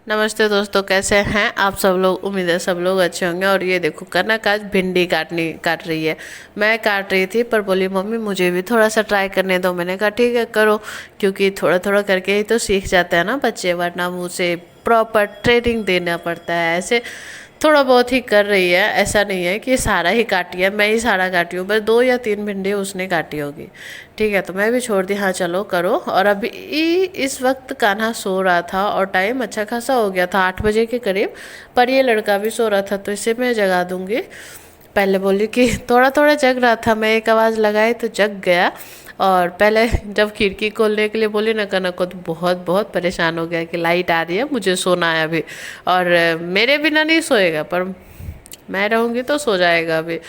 नमस्ते दोस्तों, कैसे हैं आप सब लोग। उम्मीद है सब लोग अच्छे होंगे। और ये देखो कनक आज भिंडी काट रही है। मैं काट रही थी पर बोली मम्मी मुझे भी थोड़ा सा ट्राई करने दो। मैंने कहा ठीक है करो, क्योंकि थोड़ा थोड़ा करके ही तो सीख जाते हैं ना बच्चे, वरना मुझे प्रॉपर ट्रेनिंग देना पड़ता है। ऐसे थोड़ा बहुत ही कर रही है, ऐसा नहीं है कि सारा ही काटी है। मैं ही सारा काटी हूँ, बस 2 या 3 भिंडी उसने काटी होगी। ठीक है, तो मैं भी छोड़ दी, हाँ चलो करो। और अभी इस वक्त कान्हा सो रहा था और टाइम अच्छा खासा हो गया था, 8 बजे के करीब। पर ये लड़का भी सो रहा था तो इसे मैं जगा दूंगी। पहले बोली कि थोड़ा थोड़ा जग रहा था, मैं एक आवाज़ लगाई तो जग गया। और पहले जब खिड़की खोलने के लिए बोली ना कनक को, तो बहुत बहुत परेशान हो गया कि लाइट आ रही है, मुझे सोना है अभी। और मेरे बिना नहीं सोएगा, पर मैं रहूँगी तो सो जाएगा अभी।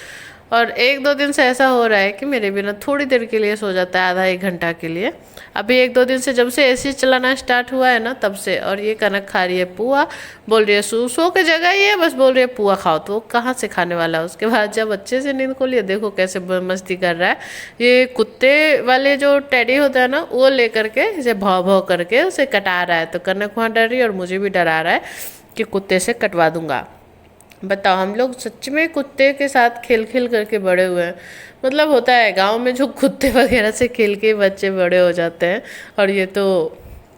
और 1-2 दिन से ऐसा हो रहा है कि मेरे बिना थोड़ी देर के लिए सो जाता है, आधा 1 घंटा के लिए। अभी 1-2 दिन से जब से एसी चलाना स्टार्ट हुआ है ना तब से। और ये कनक खा रही है पुआ, बोल रही है सो के जगह ही है, बस बोल रही है पुआ खाओ। तो वो कहाँ से खाने वाला है। उसके बाद जब अच्छे से नींद को लिए, देखो कैसे मस्ती कर रहा है। ये कुत्ते वाले जो टेडी होता है ना, वो लेकर के इसे भाव भाव करके उसे कटा रहा है। तो कनक वहाँ डर रही है और मुझे भी डरा रहा है कि कुत्ते से कटवा दूंगा। बताओ, हम लोग सच में कुत्ते के साथ खेल खेल करके बड़े हुए हैं। मतलब होता है गांव में जो कुत्ते वगैरह से खेल के बच्चे बड़े हो जाते हैं। और ये तो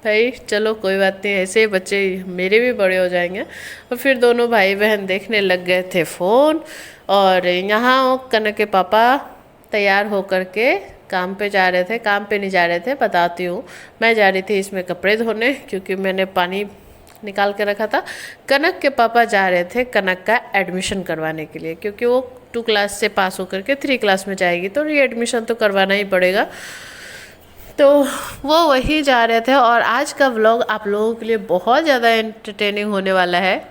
भाई चलो कोई बात नहीं, ऐसे ही बच्चे मेरे भी बड़े हो जाएंगे। और फिर दोनों भाई बहन देखने लग गए थे फ़ोन। और यहाँ कनक के पापा तैयार होकर के काम पे जा रहे थे। काम पे नहीं जा रहे थे, बताती हूँ। मैं जा रही थी इसमें कपड़े धोने, क्योंकि मैंने पानी निकाल के रखा था। कनक के पापा जा रहे थे कनक का एडमिशन करवाने के लिए, क्योंकि वो 2 क्लास से पास होकर के 3 क्लास में जाएगी, तो री एडमिशन तो करवाना ही पड़ेगा। तो वो वही जा रहे थे। और आज का व्लॉग आप लोगों के लिए बहुत ज़्यादा एंटरटेनिंग होने वाला है,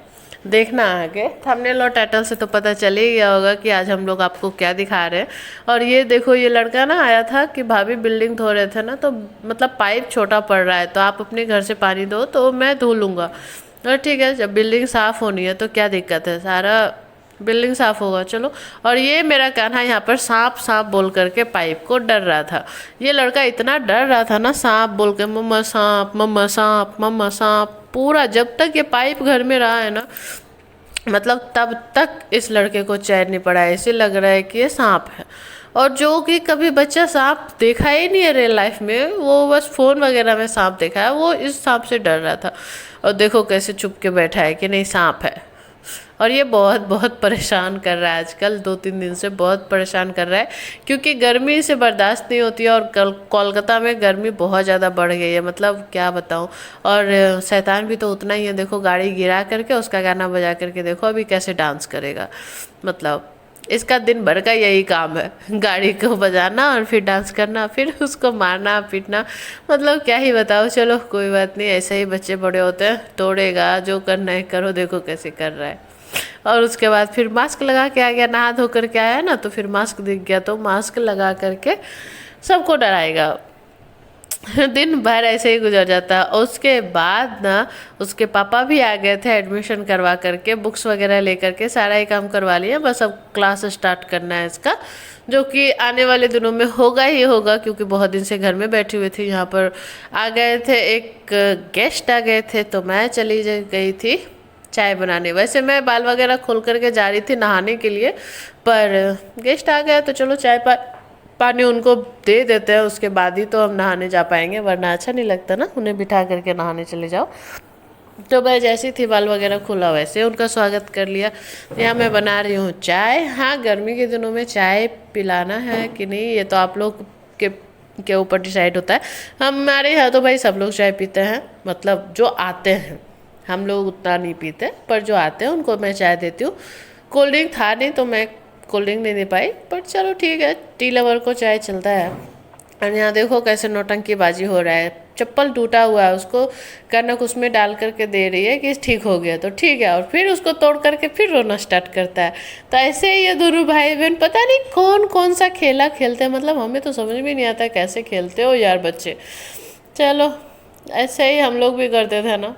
देखना आगे। थंबनेल और टाइटल से तो पता चल ही गया होगा कि आज हम लोग आपको क्या दिखा रहे हैं। और ये देखो, ये लड़का ना आया था कि भाभी बिल्डिंग धो रहे थे ना, तो मतलब पाइप छोटा पड़ रहा है, तो आप अपने घर से पानी दो तो मैं धो लूँगा। और ठीक है, जब बिल्डिंग साफ़ होनी है तो क्या दिक्कत है, सारा बिल्डिंग साफ़ होगा चलो। और ये मेरा कान्हा यहाँ पर सांप सांप बोल करके पाइप को डर रहा था। ये लड़का इतना डर रहा था ना, सांप बोल के मम्मा सांप मम्मा सांप मम्मा सांप, पूरा जब तक ये पाइप घर में रहा है ना, मतलब तब तक इस लड़के को चैन नहीं पड़ा है। ऐसे लग रहा है कि ये सांप है। और जो कि कभी बच्चा सांप देखा ही नहीं है रियल लाइफ में, वो बस फ़ोन वगैरह में सांप देखा है, वो इस सांप से डर रहा था। और देखो कैसे चुप के बैठा है कि नहीं सांप है। और ये बहुत बहुत परेशान कर रहा है आजकल, 2-3 दिन से बहुत परेशान कर रहा है, क्योंकि गर्मी से बर्दाश्त नहीं होती है। और कल कोलकाता में गर्मी बहुत ज़्यादा बढ़ गई है, मतलब क्या बताऊँ। और शैतान भी तो उतना ही है, देखो गाड़ी गिरा करके उसका गाना बजा करके देखो अभी कैसे डांस करेगा। मतलब इसका दिन भर का यही काम है, गाड़ी को बजाना और फिर डांस करना, फिर उसको मारना पीटना। मतलब क्या ही बताओ, चलो कोई बात नहीं, ऐसे ही बच्चे बड़े होते हैं। तोड़ेगा, जो करना है करो, देखो कैसे कर रहा है। और उसके बाद फिर मास्क लगा के आ गया, नहा धो करके आया ना, तो फिर मास्क दिख गया, तो मास्क लगा करके सबको डराएगा। दिन भर ऐसे ही गुजर जाता है। और उसके बाद ना उसके पापा भी आ गए थे एडमिशन करवा करके, बुक्स वगैरह लेकर के सारा ही काम करवा लिया। बस अब क्लास स्टार्ट करना है इसका, जो कि आने वाले दिनों में होगा ही होगा, क्योंकि बहुत दिन से घर में बैठी हुई थी। यहाँ पर आ गए थे, एक गेस्ट आ गए थे, तो मैं चली गई थी चाय बनाने। वैसे मैं बाल वगैरह खोल करके जा रही थी नहाने के लिए, पर गेस्ट आ गया तो चलो चाय पानी उनको दे देते हैं, उसके बाद ही तो हम नहाने जा पाएंगे, वरना अच्छा नहीं लगता ना उन्हें बिठा करके नहाने चले जाओ। तो मैं जैसी थी बाल वगैरह खुला वैसे उनका स्वागत कर लिया। यहाँ मैं बना रही हूँ चाय। हाँ, गर्मी के दिनों में चाय पिलाना है कि नहीं ये तो आप लोग के ऊपर डिसाइड होता है। हमारे यहाँ तो भाई सब लोग चाय पीते हैं, मतलब जो आते हैं। हम लोग उतना नहीं पीते, पर जो आते हैं उनको मैं चाय देती हूँ। कोल्ड ड्रिंक था नहीं तो मैं कोल्ड ड्रिंक नहीं दे पाई, पर चलो ठीक है, टी लवर को चाय चलता है। और यहाँ देखो कैसे नौटंकी बाजी हो रहा है। चप्पल टूटा हुआ है, उसको कनक उसमें डाल करके दे रही है कि ठीक हो गया, तो ठीक है। और फिर उसको तोड़ करके फिर रोना स्टार्ट करता है। तो ऐसे ही ये दोनों भाई बहन पता नहीं कौन कौन सा खेला खेलते हैं, मतलब हमें तो समझ में नहीं आता कैसे खेलते हो यार बच्चे। चलो ऐसे ही हम लोग भी करते थे ना।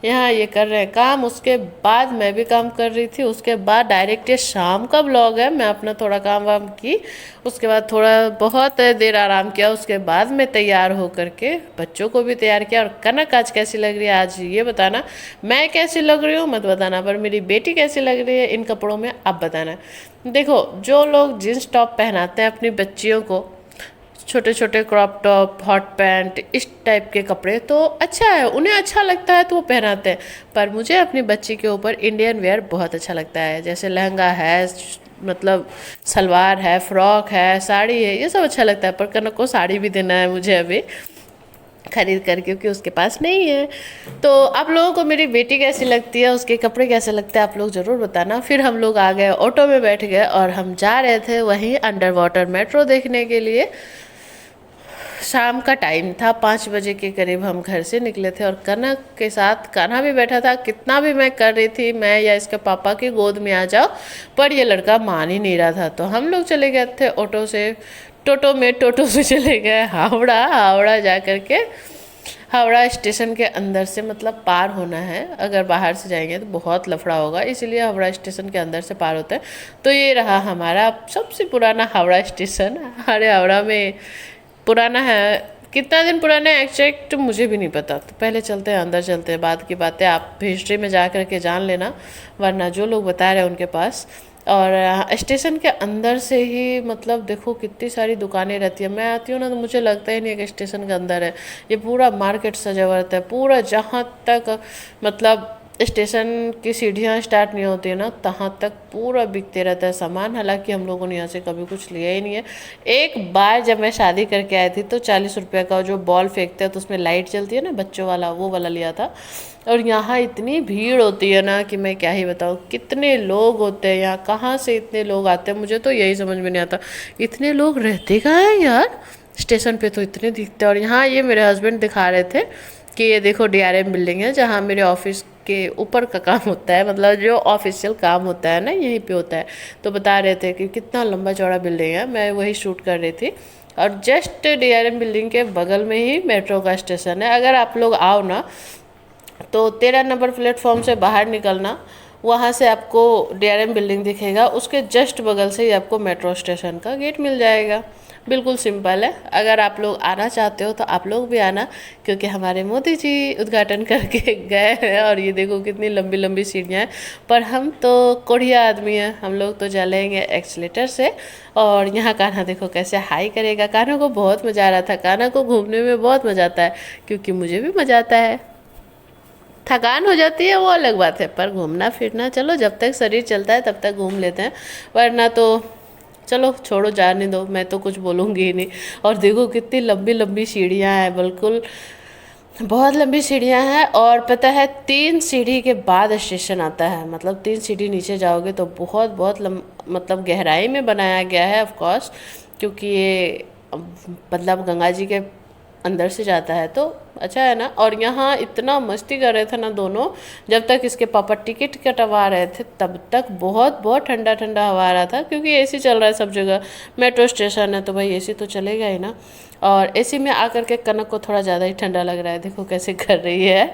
यहाँ ये कर रहे हैं काम। उसके बाद मैं भी काम कर रही थी। उसके बाद डायरेक्ट ये शाम का ब्लॉग है। मैं अपना थोड़ा काम वाम की, उसके बाद थोड़ा बहुत देर आराम किया, उसके बाद मैं तैयार हो करके बच्चों को भी तैयार किया। और कनक आज कैसी लग रही है आज ये बताना। मैं कैसी लग रही हूँ मत बताना, पर मेरी बेटी कैसी लग रही है इन कपड़ों में आप बताना। देखो, जो लोग जींस टॉप पहनाते हैं अपनी बच्चियों को, छोटे छोटे क्रॉप टॉप, हॉट पैंट, इस टाइप के कपड़े, तो अच्छा है, उन्हें अच्छा लगता है तो वो पहनाते हैं। पर मुझे अपनी बच्ची के ऊपर इंडियन वेयर बहुत अच्छा लगता है। जैसे लहंगा है, मतलब सलवार है, फ्रॉक है, साड़ी है, ये सब अच्छा लगता है। पर कनक को साड़ी भी देना है मुझे अभी खरीद कर, क्योंकि उसके पास नहीं है। तो आप लोगों को मेरी बेटी कैसी लगती है, उसके कपड़े कैसे लगते हैं, आप लोग ज़रूर बताना। फिर हम लोग आ गए, ऑटो में बैठ गए और हम जा रहे थे वहीं अंडर वाटर मेट्रो देखने के लिए। शाम का टाइम था, 5 बजे के करीब हम घर से निकले थे। और कनक के साथ कान्हा भी बैठा था। कितना भी मैं कर रही थी मैं या इसके पापा की गोद में आ जाओ, पर ये लड़का मान ही नहीं रहा था। तो हम लोग चले गए थे ऑटो से, टोटो से चले गए हावड़ा जा कर के। हावड़ा स्टेशन के अंदर से मतलब पार होना है। अगर बाहर से जाएंगे तो बहुत लफड़ा होगा, इसीलिए हावड़ा स्टेशन के अंदर से पार होता है। तो ये रहा हमारा सबसे पुराना हावड़ा स्टेशन। अरे हावड़ा में पुराना है, कितना दिन पुराना है एग्जैक्ट मुझे भी नहीं पता। तो पहले चलते हैं, अंदर चलते हैं, बाद की बातें आप हिस्ट्री में जा कर के जान लेना, वरना जो लोग बता रहे हैं उनके पास। और स्टेशन के अंदर से ही मतलब देखो कितनी सारी दुकानें रहती है। मैं आती हूँ ना तो मुझे लगता ही नहीं कि स्टेशन के अंदर है। ये पूरा मार्केट सजा हुआ रहता है, पूरा जहाँ तक मतलब स्टेशन की सीढ़ियाँ स्टार्ट नहीं होती है ना, तहाँ तक पूरा बिकते रहता है सामान। हालांकि हम लोगों ने यहाँ से कभी कुछ लिया ही नहीं है। एक बार जब मैं शादी करके आई थी तो 40 रुपये का जो बॉल फेंकते हैं तो उसमें लाइट जलती है ना, बच्चों वाला, वो वाला लिया था। और यहाँ इतनी भीड़ होती है ना कि मैं क्या ही बताऊँ, कितने लोग होते हैं यहाँ, कहाँ से इतने लोग आते हैं, मुझे तो यही समझ में नहीं आता इतने लोग रहते कहाँ हैं यार। स्टेशन पे तो इतने दिखते हैं। और यहाँ ये मेरे हस्बैंड दिखा रहे थे कि ये देखो DRM बिल्डिंग है, जहाँ मेरे ऑफिस के ऊपर का काम होता है, मतलब जो ऑफिशियल काम होता है ना यहीं पे होता है। तो बता रहे थे कि कितना लंबा चौड़ा बिल्डिंग है, मैं वही शूट कर रही थी। और जस्ट DRM बिल्डिंग के बगल में ही मेट्रो का स्टेशन है। अगर आप लोग आओ ना तो 13 नंबर प्लेटफॉर्म से बाहर निकलना, वहाँ से आपको DRM बिल्डिंग दिखेगा, उसके जस्ट बगल से ही आपको मेट्रो स्टेशन का गेट मिल जाएगा। बिल्कुल सिंपल है। अगर आप लोग आना चाहते हो तो आप लोग भी आना, क्योंकि हमारे मोदी जी उद्घाटन करके गए हैं। और ये देखो कितनी लंबी लंबी सीढ़ियाँ हैं। पर हम तो कोढ़िया आदमी हैं, हम लोग तो चलेंगे एक्सीलेटर से। और यहाँ कान्हा देखो कैसे हाई करेगा। कान्हा को बहुत मज़ा आ रहा था, कान्हा को घूमने में बहुत मज़ा आता है, क्योंकि मुझे भी मज़ा आता है। थकान हो जाती है वो अलग बात है, पर घूमना फिरना चलो जब तक शरीर चलता है तब तक घूम लेते हैं, वरना तो चलो छोड़ो, जाने दो, मैं तो कुछ बोलूँगी ही नहीं। और देखो कितनी लंबी लंबी सीढ़ियाँ हैं, बिल्कुल बहुत लंबी सीढ़ियाँ हैं। और पता है 3 सीढ़ी के बाद स्टेशन आता है, मतलब 3 सीढ़ी नीचे जाओगे तो बहुत बहुत मतलब गहराई में बनाया गया है ऑफ कोर्स, क्योंकि ये मतलब गंगा जी के अंदर से जाता है तो अच्छा है ना। और यहाँ इतना मस्ती कर रहे थे ना दोनों, जब तक इसके पापा टिकट कटवा रहे थे तब तक बहुत बहुत ठंडा ठंडा हवा आ रहा था, क्योंकि एसी चल रहा है सब जगह। मेट्रो स्टेशन है तो भाई एसी तो चलेगा ही ना। और एसी में आकर के कनक को थोड़ा ज़्यादा ही ठंडा लग रहा है, देखो कैसे कर रही है।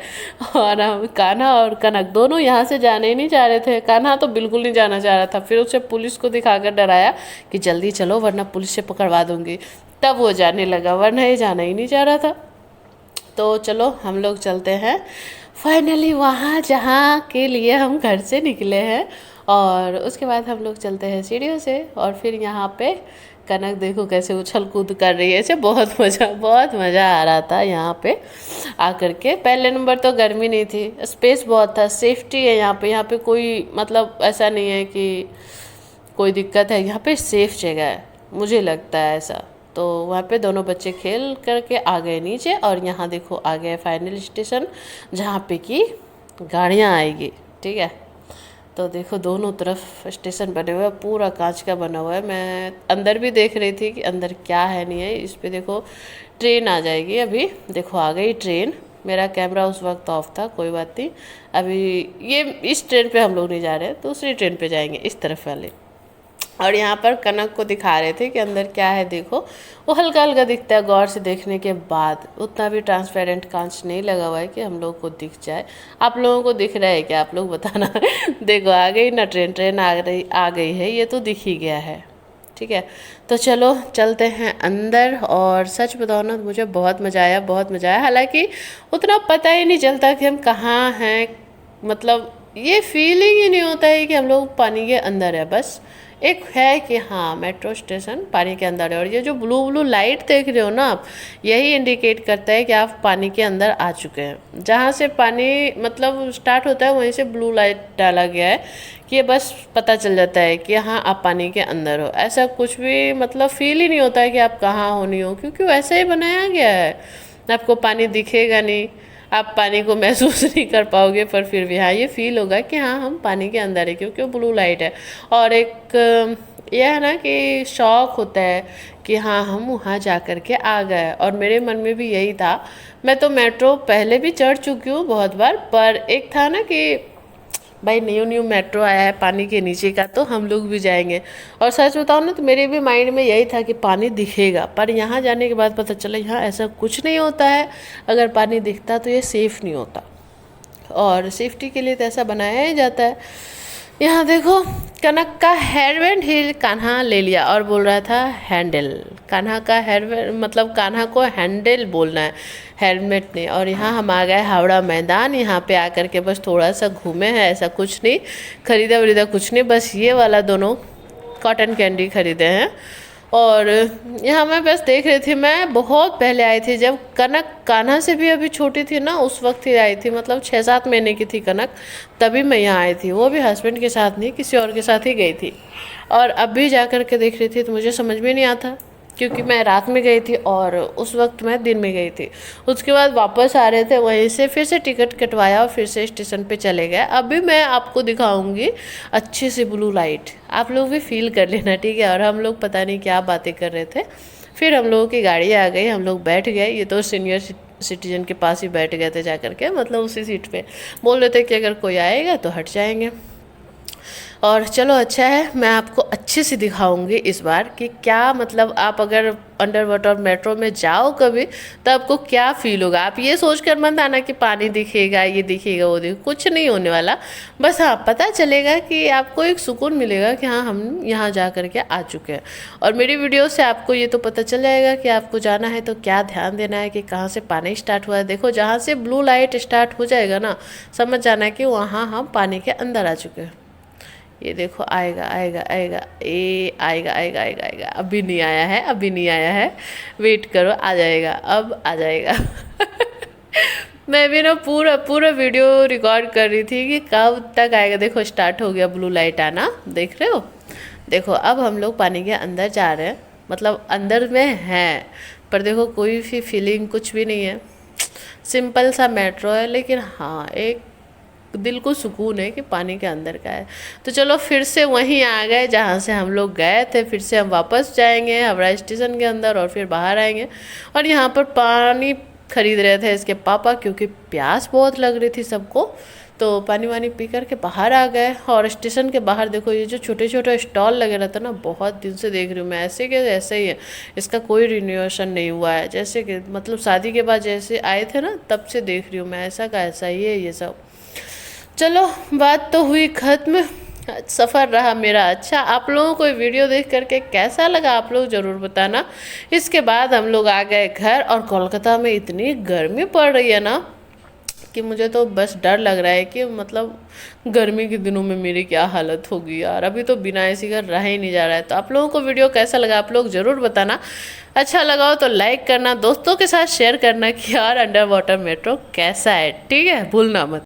और हम कान्हा और कनक दोनों यहाँ से जाने ही नहीं चाह रहे थे। कान्हा तो बिल्कुल नहीं जाना चाह रहा था, फिर उसे पुलिस को दिखाकर डराया कि जल्दी चलो वरना पुलिस से पकड़वा दूँगी, तब वो जाने लगा, वरना ये जाना ही नहीं चाह रहा था। तो चलो हम लोग चलते हैं फाइनली वहाँ जहाँ के लिए हम घर से निकले हैं। और उसके बाद हम लोग चलते हैं सीढ़ियों से। और फिर यहाँ पे कनक देखो कैसे उछल कूद कर रही है, ऐसे बहुत मज़ा आ रहा था यहाँ पे आकर के। पहले नंबर तो गर्मी नहीं थी, स्पेस बहुत था, सेफ्टी है यहाँ पे कोई मतलब ऐसा नहीं है कि कोई दिक्कत है, यहाँ पे सेफ जगह है, मुझे लगता है ऐसा। तो वहाँ पे दोनों बच्चे खेल करके आ गए नीचे। और यहाँ देखो आ गए फाइनल स्टेशन, जहाँ पे कि गाड़ियाँ आएगी, ठीक है। तो देखो दोनों तरफ स्टेशन बने हुए हैं, पूरा कांच का बना हुआ है। मैं अंदर भी देख रही थी कि अंदर क्या है नहीं है। इस पे देखो ट्रेन आ जाएगी, अभी देखो आ गई ट्रेन। मेरा कैमरा उस वक्त ऑफ था, कोई बात नहीं। अभी ये इस ट्रेन पे हम लोग नहीं जा रहे, दूसरी ट्रेन पे जाएंगे, इस तरफ वाले। और यहाँ पर कनक को दिखा रहे थे कि अंदर क्या है, देखो वो हल्का हल्का दिखता है गौर से देखने के बाद, उतना भी ट्रांसपेरेंट कांच नहीं लगा हुआ है कि हम लोग को दिख जाए। आप लोगों को दिख रहा है क्या, आप लोग बताना। देखो आ गई ना ट्रेन, ट्रेन आ गई है, ये तो दिख ही गया है। ठीक है, तो चलो चलते हैं अंदर। और सच बताओ ना, मुझे बहुत मज़ा आया, बहुत मज़ा आया। हालांकि उतना पता ही नहीं चलता कि हम कहाँ हैं, मतलब ये फीलिंग ही नहीं होता है कि हम लोग पानी के अंदर है। बस एक है कि हाँ मेट्रो स्टेशन पानी के अंदर है, और ये जो ब्लू ब्लू लाइट देख रहे हो ना आप, यही इंडिकेट करता है कि आप पानी के अंदर आ चुके हैं। जहाँ से पानी मतलब स्टार्ट होता है वहीं से ब्लू लाइट डाला गया है कि ये बस पता चल जाता है कि हाँ आप पानी के अंदर हो। ऐसा कुछ भी मतलब फील ही नहीं होता है कि आप कहाँ हो नहीं हो, क्योंकि वैसे ही बनाया गया है। आपको पानी दिखेगा नहीं, आप पानी को महसूस नहीं कर पाओगे, पर फिर भी हाँ ये फील होगा कि हाँ हम पानी के अंदर है, क्योंकि वो ब्लू लाइट है। और एक यह है ना कि शौक होता है कि हाँ हम वहाँ जा कर के आ गए। और मेरे मन में भी यही था। मैं तो मेट्रो पहले भी चढ़ चुकी हूँ बहुत बार, पर एक था ना कि भाई न्यू न्यू मेट्रो आया है पानी के नीचे का, तो हम लोग भी जाएंगे। और सच बताओ ना तो मेरे भी माइंड में यही था कि पानी दिखेगा, पर यहाँ जाने के बाद पता चला यहाँ ऐसा कुछ नहीं होता है। अगर पानी दिखता तो ये सेफ़ नहीं होता, और सेफ्टी के लिए तो ऐसा बनाया ही जाता है। यहाँ देखो कनक का हेयरबैंड ही कान्हा ले लिया और बोल रहा था हैंडल। कान्हा का हेयरबैंड मतलब कान्हा को हैंडल बोलना है, हेलमेट नहीं। और यहाँ हम आ गए हावड़ा मैदान। यहाँ पे आकर के बस थोड़ा सा घूमे हैं, ऐसा कुछ नहीं खरीदा वरीदा कुछ नहीं, बस ये वाला दोनों कॉटन कैंडी खरीदे हैं। और यहाँ मैं बस देख रही थी। मैं बहुत पहले आई थी, जब कनक कान्हा से भी अभी छोटी थी ना, उस वक्त ही आई थी, मतलब 6-7 महीने की थी कनक, तभी मैं यहाँ आई थी। वो भी हस्बैंड के साथ नहीं, किसी और के साथ ही गई थी। और अभी जा कर के देख रही थी तो मुझे समझ में नहीं आता, क्योंकि मैं रात में गई थी और उस वक्त मैं दिन में गई थी। उसके बाद वापस आ रहे थे, वहीं से फिर से टिकट कटवाया और फिर से स्टेशन पे चले गए। अभी मैं आपको दिखाऊंगी अच्छे से ब्लू लाइट, आप लोग भी फील कर लेना, ठीक है। और हम लोग पता नहीं क्या बातें कर रहे थे, फिर हम लोगों की गाड़ी आ गई, हम लोग बैठ गए। ये तो सीनियर सिटीजन के पास ही बैठ गए थे जा कर के, मतलब उसी सीट पे। बोल रहे थे कि अगर कोई आएगा तो हट जाएंगे। और चलो अच्छा है, मैं आपको अच्छे से दिखाऊंगी इस बार कि क्या मतलब आप अगर अंडर वाटर मेट्रो में जाओ कभी तो आपको क्या फील होगा। आप ये सोच कर मत आना कि पानी दिखेगा, ये दिखेगा, वो दिखेगा, कुछ नहीं होने वाला। बस हाँ पता चलेगा कि आपको एक सुकून मिलेगा कि हाँ हम यहाँ जा कर के आ चुके हैं। और मेरी वीडियो से आपको ये तो पता चल जाएगा कि आपको जाना है तो क्या ध्यान देना है, कि कहाँ से पानी स्टार्ट हुआ है। देखो जहाँ से ब्लू लाइट स्टार्ट हो जाएगा ना, समझ जाना है कि वहाँ हम पानी के अंदर आ चुके हैं। ये देखो आएगा आएगा आएगा, ये आएगा आएगा आएगा आएगा, अभी नहीं आया है, अभी नहीं आया है, वेट करो आ जाएगा, अब आ जाएगा। मैं भी ना पूरा पूरा वीडियो रिकॉर्ड कर रही थी कि कब तक आएगा। देखो स्टार्ट हो गया ब्लू लाइट आना, देख रहे हो। देखो अब हम लोग पानी के अंदर जा रहे हैं, मतलब अंदर में हैं, पर देखो कोई भी फीलिंग कुछ भी नहीं है। सिंपल सा मेट्रो है, लेकिन हाँ एक दिल को सुकून है कि पानी के अंदर का है। तो चलो फिर से वहीं आ गए जहाँ से हम लोग गए थे। फिर से हम वापस जाएंगे हावड़ा स्टेशन के अंदर और फिर बाहर आएंगे। और यहाँ पर पानी खरीद रहे थे इसके पापा, क्योंकि प्यास बहुत लग रही थी सबको, तो पानी वानी पी करके बाहर आ गए। और स्टेशन के बाहर देखो ये जो छोटे छोटे स्टॉल लगे रहता है ना, बहुत दिन से देख रही हूँ मैं, ऐसे के ऐसे ही है, इसका कोई रिन्यूएशन नहीं हुआ है। जैसे कि मतलब शादी के बाद जैसे आए थे ना, तब से देख रही हूँ मैं, ऐसा का ऐसा ही है ये सब। चलो बात तो हुई ख़त्म, सफ़र रहा मेरा अच्छा। आप लोगों को वीडियो देख करके कैसा लगा आप लोग ज़रूर बताना। इसके बाद हम लोग आ गए घर, और कोलकाता में इतनी गर्मी पड़ रही है ना कि मुझे तो बस डर लग रहा है कि मतलब गर्मी के दिनों में मेरी क्या हालत होगी यार। अभी तो बिना एसी का रहा ही नहीं जा रहा है। तो आप लोगों को वीडियो कैसा लगा आप लोग ज़रूर बताना। अच्छा लगा हो तो लाइक करना, दोस्तों के साथ शेयर करना कि यार अंडर वाटर मेट्रो कैसा है, ठीक है, भूलना मत।